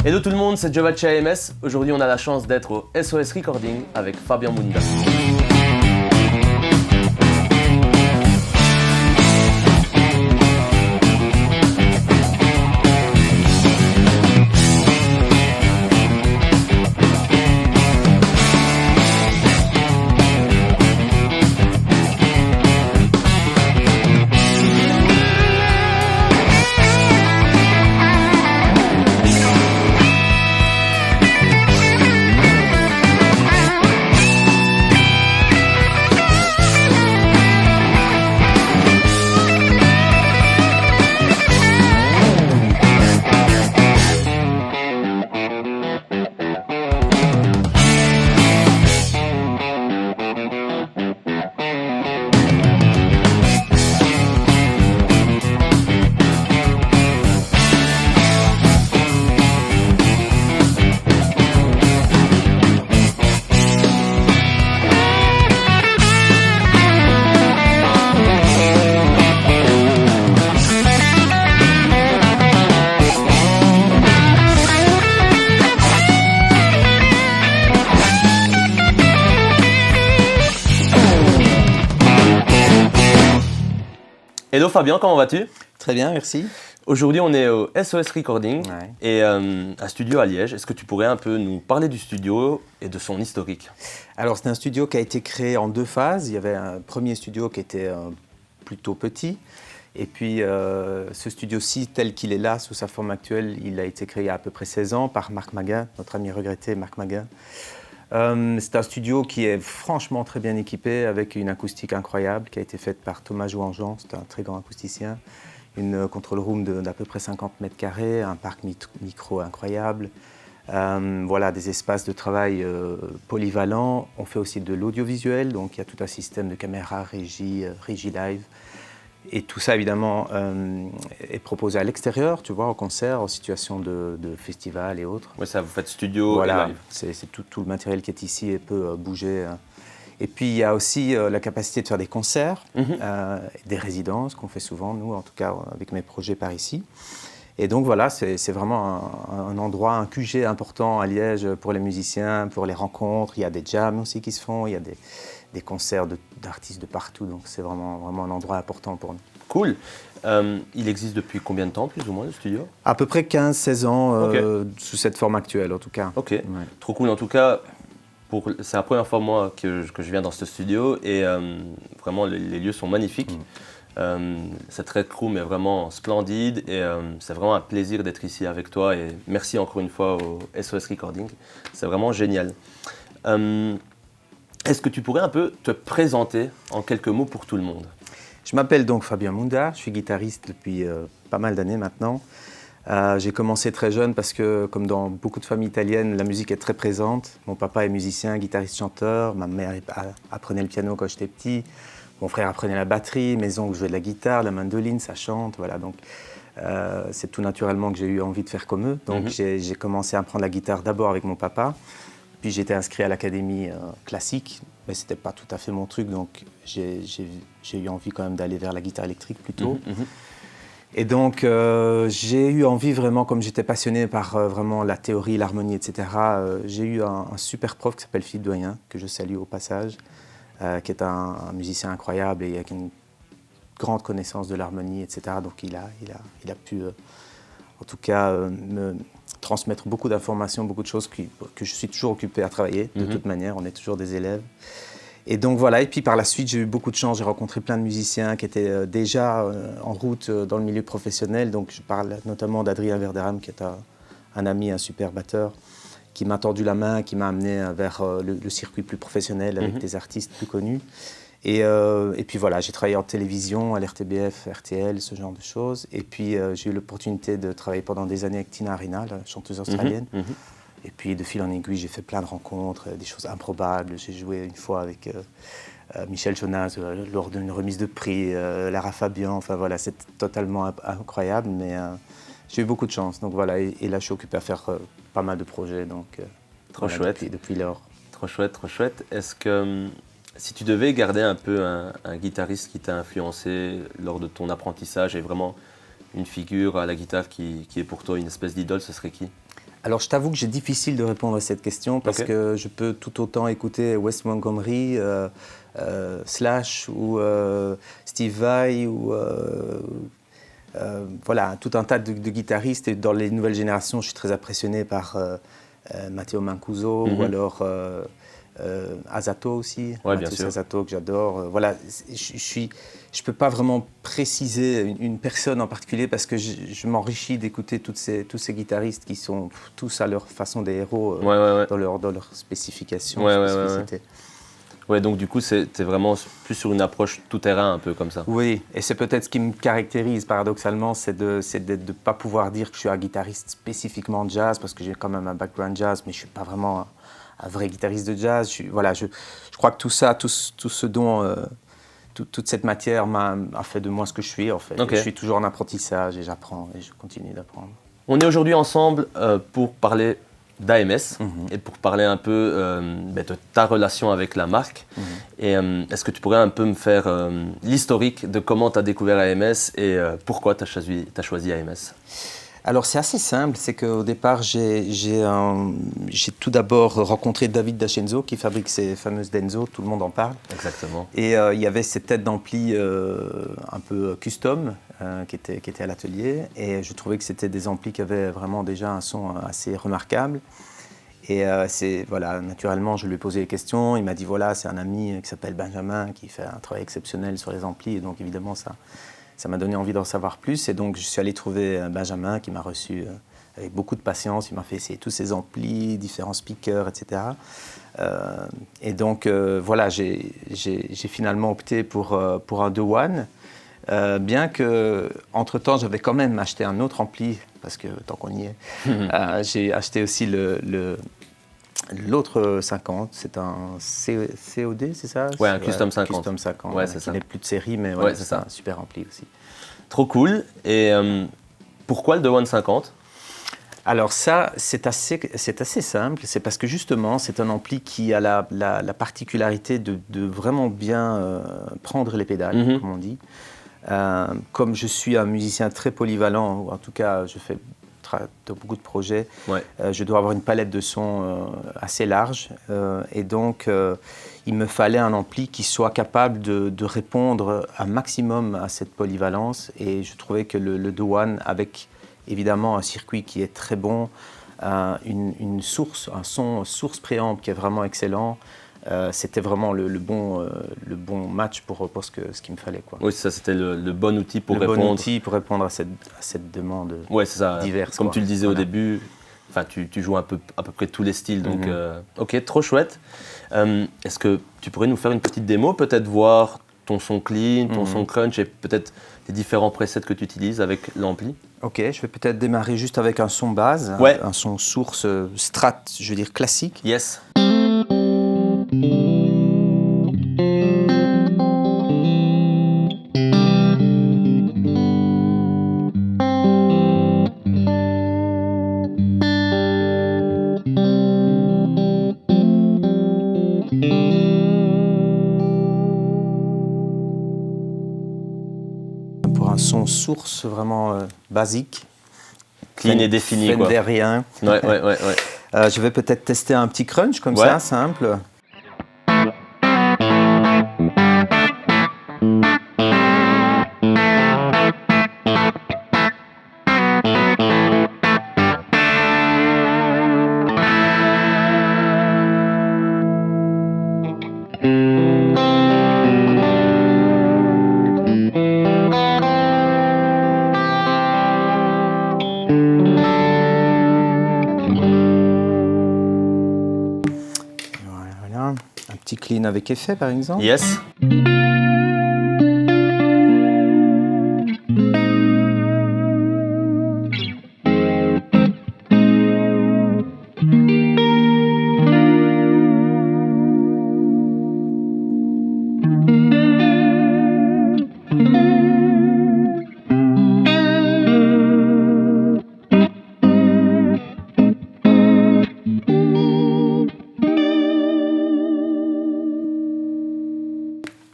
Hello tout le monde, c'est Giovacci AMS. Aujourd'hui, on a la chance d'être au SOS Recording avec Fabien Munda. Hello Fabien, comment vas-tu? Très bien, merci. Aujourd'hui, on est au SOS Recording Ouais. et un studio à Liège. Est-ce que tu pourrais un peu nous parler du studio et de son historique? Alors, c'est un studio qui a été créé en deux phases. Il y avait un premier studio qui était plutôt petit. Et puis, ce studio-ci, tel qu'il est là, sous sa forme actuelle, il a été créé il y a à peu près 16 ans par Marc Maguin, notre ami regretté Marc Maguin. C'est un studio qui est franchement très bien équipé, avec une acoustique incroyable, qui a été faite par Thomas Jouangean, c'est un très grand acousticien. Une control room d'à peu près 50 mètres carrés, un parc micro incroyable. Voilà, des espaces de travail polyvalents. On fait aussi de l'audiovisuel, donc il y a tout un système de caméra, régie live. Et tout ça, évidemment, est proposé à l'extérieur, tu vois, en concert, en situation de festival et autres. Oui, ça, vous faites studio Voilà, et live. c'est tout le matériel qui est ici et peut bouger. Et puis, il y a aussi la capacité de faire des concerts, des résidences qu'on fait souvent, nous, en tout cas, avec mes projets par ici. Et donc, voilà, c'est vraiment un endroit, un QG important à Liège pour les musiciens, pour les rencontres. Il y a des jams aussi qui se font, il y a des concerts d'artistes de partout. Donc, c'est vraiment un endroit important pour nous. Cool. Il existe depuis combien de temps, plus ou moins, le studio? À peu près 15-16 ans, Ok. sous cette forme actuelle, en tout cas. Ok, Ouais. trop cool. En tout cas, c'est la première fois moi que je viens dans ce studio et vraiment les lieux sont magnifiques. Cette Red Room est vraiment splendide et c'est vraiment un plaisir d'être ici avec toi et merci encore une fois au SOS Recording. C'est vraiment génial. Est-ce que tu pourrais un peu te présenter en quelques mots pour tout le monde? Je m'appelle donc Fabien Munda, je suis guitariste depuis pas mal d'années maintenant. J'ai commencé très jeune parce que, comme dans beaucoup de familles italiennes, la musique est très présente. Mon papa est musicien, guitariste-chanteur, ma mère apprenait le piano quand j'étais petit, mon frère apprenait la batterie, mes oncles jouaient de la guitare, la mandoline, ça chante, voilà. Donc, c'est tout naturellement que j'ai eu envie de faire comme eux. Donc j'ai commencé à apprendre la guitare d'abord avec mon papa, puis j'ai été inscrit à l'académie classique, mais ce n'était pas tout à fait mon truc, donc j'ai eu envie quand même d'aller vers la guitare électrique plutôt. Et donc, j'ai eu envie vraiment, comme j'étais passionné par vraiment la théorie, l'harmonie, etc., j'ai eu un super prof qui s'appelle Philippe Doyen, que je salue au passage, qui est un musicien incroyable et avec une grande connaissance de l'harmonie, etc. Donc, il a pu, en tout cas, me transmettre beaucoup d'informations, beaucoup de choses que je suis toujours occupé à travailler, de toute manière, on est toujours des élèves. Et donc voilà, et puis par la suite, j'ai eu beaucoup de chance, j'ai rencontré plein de musiciens qui étaient déjà en route dans le milieu professionnel. Donc je parle notamment d'Adrien Verderam, qui est un ami, un super batteur, qui m'a tendu la main, qui m'a amené vers le circuit plus professionnel avec des artistes plus connus. Et puis voilà, j'ai travaillé en télévision, à l'RTBF, RTL, ce genre de choses. Et puis j'ai eu l'opportunité de travailler pendant des années avec Tina Arena, la chanteuse australienne. Et puis de fil en aiguille, j'ai fait plein de rencontres, des choses improbables. J'ai joué une fois avec Michel Jonas lors d'une remise de prix, Lara Fabian. Enfin voilà, c'est totalement incroyable, mais j'ai eu beaucoup de chance. Donc voilà, et là je suis occupé à faire pas mal de projets. Donc, Trop voilà, chouette. depuis lors. Trop chouette, trop chouette. Est-ce que si tu devais garder un peu un guitariste qui t'a influencé lors de ton apprentissage et vraiment une figure à la guitare qui est pour toi une espèce d'idole, ce serait qui? Alors, je t'avoue que j'ai difficile de répondre à cette question parce que je peux tout autant écouter Wes Montgomery, Slash ou Steve Vai ou voilà, tout un tas de guitaristes. Et dans les nouvelles générations, je suis très impressionné par Matteo Mancuso ou alors Asato aussi, Mathieu Asato que j'adore. Voilà, je peux pas vraiment préciser une personne en particulier parce que je m'enrichis d'écouter tous ces guitaristes qui sont tous à leur façon des héros dans leur spécification, spécificité. Ouais, donc du coup, t'es vraiment plus sur une approche tout-terrain, un peu comme ça. Oui, et c'est peut-être ce qui me caractérise paradoxalement, c'est de ne pas pouvoir dire que je suis un guitariste spécifiquement de jazz, parce que j'ai quand même un background jazz, mais je ne suis pas vraiment un vrai guitariste de jazz. Je crois que tout ça, tout ce dont... toute cette matière a fait de moi ce que je suis, en fait. Okay. Je suis toujours en apprentissage et j'apprends et je continue d'apprendre. On est aujourd'hui ensemble pour parler d'AMS et pour parler un peu de ta relation avec la marque. Et est-ce que tu pourrais un peu me faire l'historique de comment tu as découvert AMS et pourquoi tu as choisi AMS? Alors c'est assez simple, c'est qu'au départ j'ai tout d'abord rencontré David Dascenzo qui fabrique ces fameuses Denso, tout le monde en parle. Exactement. Et il y avait cette tête d'ampli un peu custom qui était à l'atelier et je trouvais que c'était des amplis qui avaient vraiment déjà un son assez remarquable. Et voilà, naturellement je lui ai posé des questions, il m'a dit voilà c'est un ami qui s'appelle Benjamin qui fait un travail exceptionnel sur les amplis et donc évidemment ça m'a donné envie d'en savoir plus et donc je suis allé trouver Benjamin qui m'a reçu avec beaucoup de patience. Il m'a fait essayer tous ces amplis, différents speakers, etc. Et donc voilà, j'ai finalement opté pour un Dewan, bien qu'entre-temps j'avais quand même acheté un autre ampli, parce que tant qu'on y est, j'ai acheté aussi l'autre 50, c'est un COD, c'est ça? Ouais, un Custom 50. Custom 50, ouais, c'est ça. Il n'est plus de série, mais c'est un super ampli aussi. Trop cool. Et pourquoi le Dewan 50? Alors ça, c'est assez simple. C'est parce que justement, c'est un ampli qui a la particularité de vraiment bien prendre les pédales, comme on dit. Comme je suis un musicien très polyvalent, ou en tout cas, je fais beaucoup de projets, je dois avoir une palette de sons assez large. Et donc, il me fallait un ampli qui soit capable de répondre un maximum à cette polyvalence. Et je trouvais que le Dewan, avec évidemment un circuit qui est très bon, une source, un son source préamp qui est vraiment excellent, c'était vraiment le bon match pour ce qu'il me fallait, quoi. Oui, ça, c'était le bon outil pour répondre. Le bon outil pour répondre à cette demande diverse. Comme tu le disais au début, tu joues à peu près tous les styles. Donc, ok, trop chouette. Est-ce que tu pourrais nous faire une petite démo, peut-être voir ton son clean, ton son crunch et peut-être les différents presets que tu utilises avec l'ampli? Ok, je vais peut-être démarrer juste avec un son base, un son source strat, je veux dire classique. Yes. Pour un son source vraiment basique. Clean et défini, quoi. Fenderien. Ouais. Je vais peut-être tester un petit crunch comme ça, simple. Voilà, un petit clean avec effet par exemple. Yes.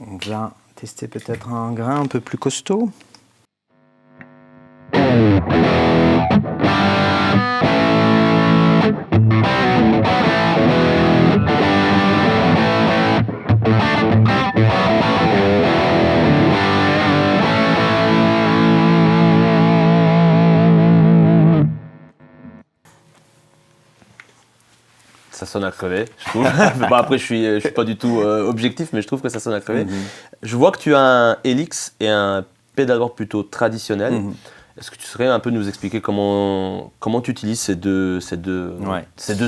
On va tester peut-être un grain un peu plus costaud. ça sonne à crever, je trouve. Bon, après, je suis pas du tout objectif, mais je trouve que ça sonne à crever. Je vois que tu as un Helix et un pédalboard plutôt traditionnel. Est-ce que tu saurais un peu nous expliquer comment tu utilises ces deux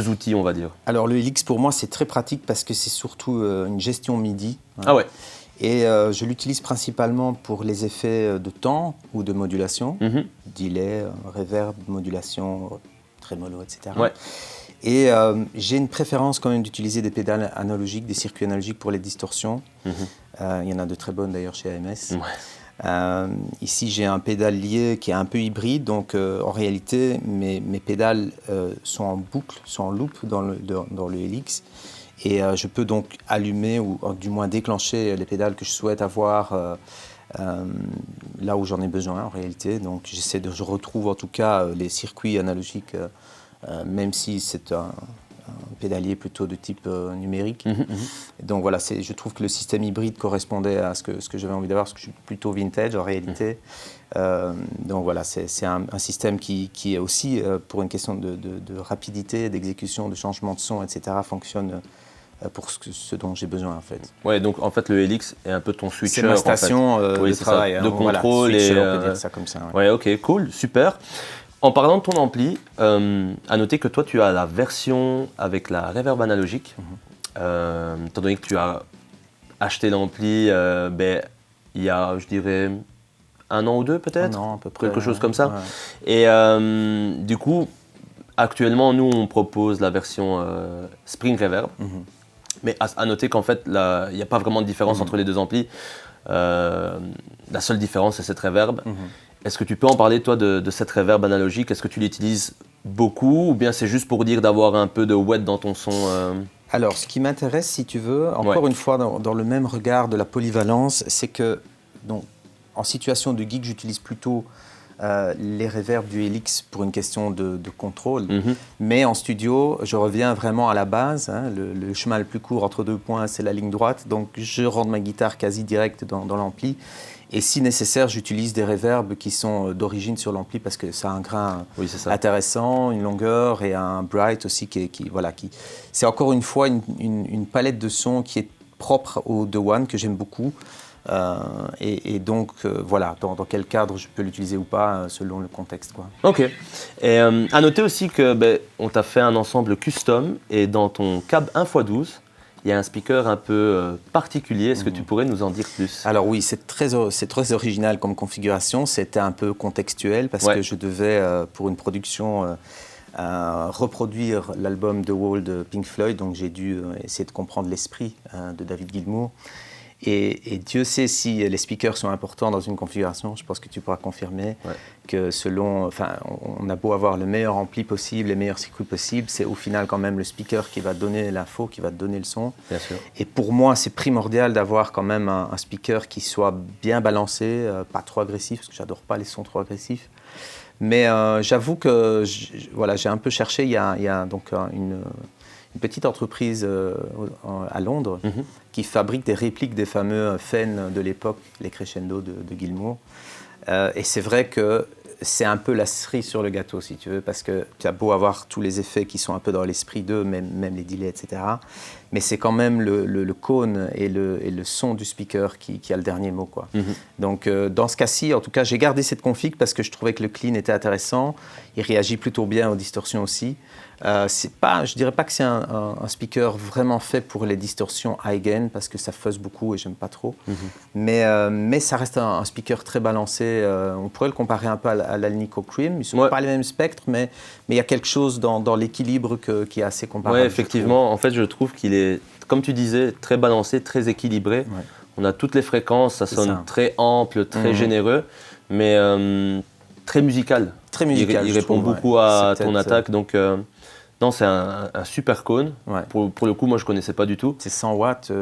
outils, on va dire? Alors le Helix pour moi c'est très pratique parce que c'est surtout une gestion MIDI. Ah ouais. Et je l'utilise principalement pour les effets de temps ou de modulation, delay, reverb, modulation, tremolo, etc. Ouais. Et j'ai une préférence quand même d'utiliser des pédales analogiques, des circuits analogiques pour les distorsions. Il y en a de très bonnes d'ailleurs chez AMS. Ici j'ai un pédale lié qui est un peu hybride, donc en réalité mes pédales sont en boucle, sont en loop dans le Helix. Et je peux donc allumer ou du moins déclencher les pédales que je souhaite avoir là où j'en ai besoin en réalité. Donc je retrouve en tout cas les circuits analogiques, même si c'est un pédalier plutôt de type numérique. Donc voilà, je trouve que le système hybride correspondait à ce que j'avais envie d'avoir, parce que je suis plutôt vintage en réalité. Donc voilà, c'est un système qui est aussi, pour une question de rapidité, d'exécution, de changement de son, etc., fonctionne pour ce dont j'ai besoin en fait. Ouais, donc en fait le Helix est un peu ton switcher. C'est ma station de travail, de contrôle. Voilà, switcher, on peut dire ça comme ça. Ouais, ok, cool, super. En parlant de ton ampli, à noter que toi tu as la version avec la reverb analogique. Étant donné que tu as acheté l'ampli il y a, je dirais, 1 an ou 2 peut-être, à peu près, quelque chose comme ça. Ouais. Et du coup, actuellement, nous on propose la version Spring Reverb. Mais à noter qu'en fait, il n'y a pas vraiment de différence entre les deux amplis. La seule différence, c'est cette reverb. Est-ce que tu peux en parler, toi, de cette reverb analogique? Est-ce que tu l'utilises beaucoup ou bien c'est juste pour dire d'avoir un peu de wet dans ton son Alors, ce qui m'intéresse, si tu veux, encore une fois, dans le même regard de la polyvalence, c'est que donc, en situation de gig, j'utilise plutôt les reverbs du Helix pour une question de contrôle. Mais en studio, je reviens vraiment à la base. Le chemin le plus court entre 2 points, c'est la ligne droite. Donc, je rentre ma guitare quasi directe dans l'ampli. Et si nécessaire, j'utilise des reverbs qui sont d'origine sur l'ampli parce que ça a un grain intéressant, une longueur et un bright aussi c'est encore une fois une palette de sons qui est propre au The One que j'aime beaucoup. Et donc, voilà, dans quel cadre je peux l'utiliser ou pas, selon le contexte, quoi. Ok. Et à noter aussi que on t'a fait un ensemble custom et dans ton cab 1x12, il y a un speaker un peu particulier. Est-ce que tu pourrais nous en dire plus? Alors oui, c'est très original comme configuration. C'était un peu contextuel parce que je devais, pour une production, reproduire l'album The Wall de Pink Floyd. Donc j'ai dû essayer de comprendre l'esprit de David Gilmour. Et Dieu sait si les speakers sont importants dans une configuration. Je pense que tu pourras confirmer que on a beau avoir le meilleur ampli possible, les meilleurs circuits possibles, c'est au final quand même le speaker qui va donner l'info, qui va donner le son. Bien sûr. Et pour moi, c'est primordial d'avoir quand même un speaker qui soit bien balancé, pas trop agressif, parce que j'adore pas les sons trop agressifs. Mais j'avoue que j'ai un peu cherché. Il y a donc une petite entreprise à Londres qui fabrique des répliques des fameux Fenn de l'époque, les Crescendo de Gilmour. Et c'est vrai que c'est un peu la cerise sur le gâteau, si tu veux, parce que tu as beau avoir tous les effets qui sont un peu dans l'esprit d'eux, même les delays, etc. Mais c'est quand même le cône et le son du speaker qui a le dernier mot, quoi. Donc, dans ce cas-ci, en tout cas, j'ai gardé cette config parce que je trouvais que le clean était intéressant. Il réagit plutôt bien aux distorsions aussi. Je dirais pas que c'est un speaker vraiment fait pour les distorsions high gain parce que ça fuzz beaucoup et j'aime pas trop. Mais ça reste un speaker très balancé. On pourrait le comparer un peu à l'Alnico Cream. Ils ne sont pas les mêmes spectres, mais il y a quelque chose dans l'équilibre qui est assez comparable. Oui, effectivement. En fait, je trouve qu'il est, comme tu disais, très balancé, très équilibré. On a toutes les fréquences, ça sonne très ample, très généreux, mais très musical. Très musical. Il répond beaucoup à ton attaque. Donc, non, c'est un super cône. Pour le coup, moi, je ne connaissais pas du tout. C'est 100 watts,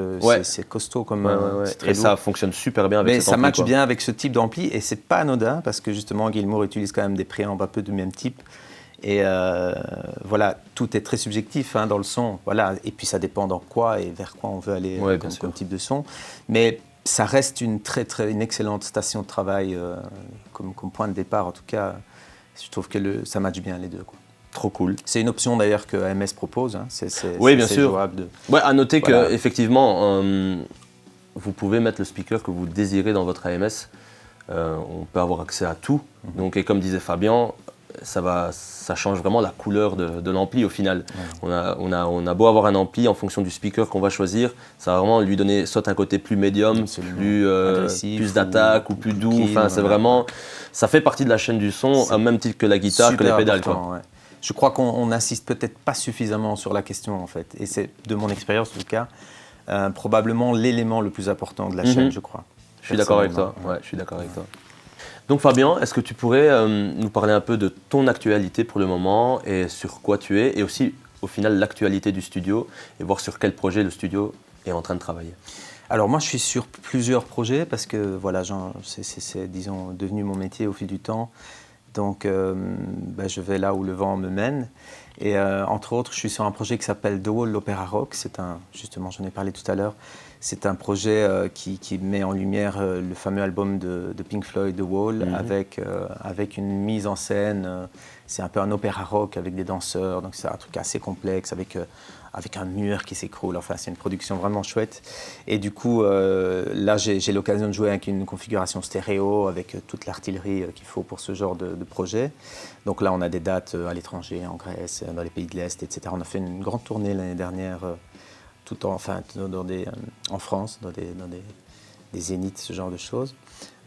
c'est costaud comme c'est très et lourd. ça fonctionne super bien avec cet ampli. Mais ça matche bien avec ce type d'ampli et c'est pas anodin parce que justement, Gilmour utilise quand même des préambles un peu du même type. Et voilà, tout est très subjectif dans le son. Voilà. Et puis ça dépend dans quoi et vers quoi on veut aller comme type de son. Mais ça reste une excellente station de travail comme point de départ. En tout cas, je trouve que ça matche bien les deux, quoi. Trop cool. C'est une option d'ailleurs que AMS propose. Hein. Oui, bien sûr. Jouable Ouais, à noter qu'effectivement, vous pouvez mettre le speaker que vous désirez dans votre AMS. On peut avoir accès à tout. Donc, et comme disait Fabien, ça change vraiment la couleur de l'ampli au final. Ouais. On a beau avoir un ampli en fonction du speaker qu'on va choisir, ça va vraiment lui donner soit un côté plus médium, plus d'attaque ou plus doux. Enfin, c'est vraiment, ça fait partie de la chaîne du son, au même titre que la guitare, que les pédales. Ouais. Je crois qu'on n'insiste peut-être pas suffisamment sur la question en fait. Et c'est de mon expérience en tout cas, probablement l'élément le plus important de la chaîne, je crois. Je suis d'accord avec toi. Ouais, je suis d'accord avec toi. Donc Fabien, est-ce que tu pourrais nous parler un peu de ton actualité pour le moment et sur quoi tu es et aussi au final l'actualité du studio et voir sur quel projet le studio est en train de travailler? Alors moi je suis sur plusieurs projets parce que voilà, c'est disons devenu mon métier au fil du temps. Donc je vais là où le vent me mène. Et entre autres, je suis sur un projet qui s'appelle The Wall, l'Opéra Rock. Justement, j'en ai parlé tout à l'heure. C'est un projet qui met en lumière le fameux album de Pink Floyd, The Wall, avec une mise en scène. C'est un peu un opéra rock avec des danseurs. Donc c'est un truc assez complexe avec un mur qui s'écroule. Enfin, c'est une production vraiment chouette. Et du coup, là, j'ai l'occasion de jouer avec une configuration stéréo, avec toute l'artillerie qu'il faut pour ce genre de projet. Donc là, on a des dates à l'étranger, en Grèce, dans les pays de l'Est, etc. On a fait une grande tournée l'année dernière, en France, dans des zéniths, ce genre de choses.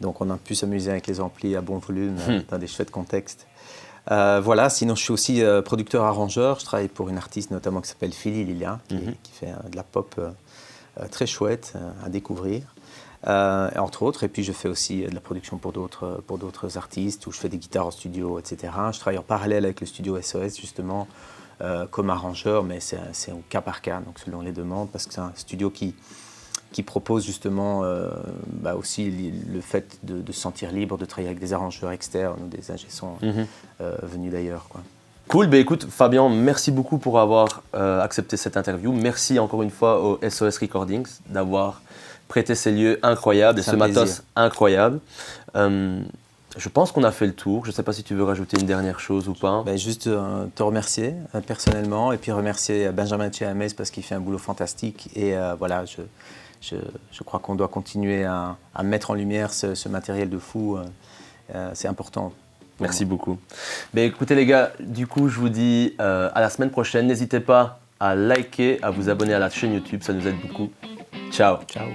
Donc on a pu s'amuser avec les amplis à bon volume, dans des chouettes contextes. Voilà, sinon je suis aussi producteur-arrangeur. Je travaille pour une artiste notamment qui s'appelle Philly Lilia, qui fait de la pop très chouette à découvrir. Entre autres, et puis je fais aussi de la production pour d'autres artistes où je fais des guitares en studio, etc. Je travaille en parallèle avec le studio SOS justement comme arrangeur, mais c'est au cas par cas, donc selon les demandes, parce que c'est un studio qui propose justement aussi le fait de se sentir libre de travailler avec des arrangeurs externes ou des ingé-sons venus d'ailleurs, quoi. Cool, écoute Fabien, merci beaucoup pour avoir accepté cette interview. Merci encore une fois au SOS Recordings d'avoir prêté ces lieux incroyables et ce matos incroyable. Je pense qu'on a fait le tour. Je ne sais pas si tu veux rajouter une dernière chose ou pas. Juste te remercier personnellement et puis remercier Benjamin Tchéamès parce qu'il fait un boulot fantastique. Et voilà, je crois qu'on doit continuer à mettre en lumière ce matériel de fou. C'est important. Merci beaucoup. Écoutez les gars, du coup je vous dis à la semaine prochaine. N'hésitez pas à liker, à vous abonner à la chaîne YouTube, ça nous aide beaucoup. Ciao. Ciao.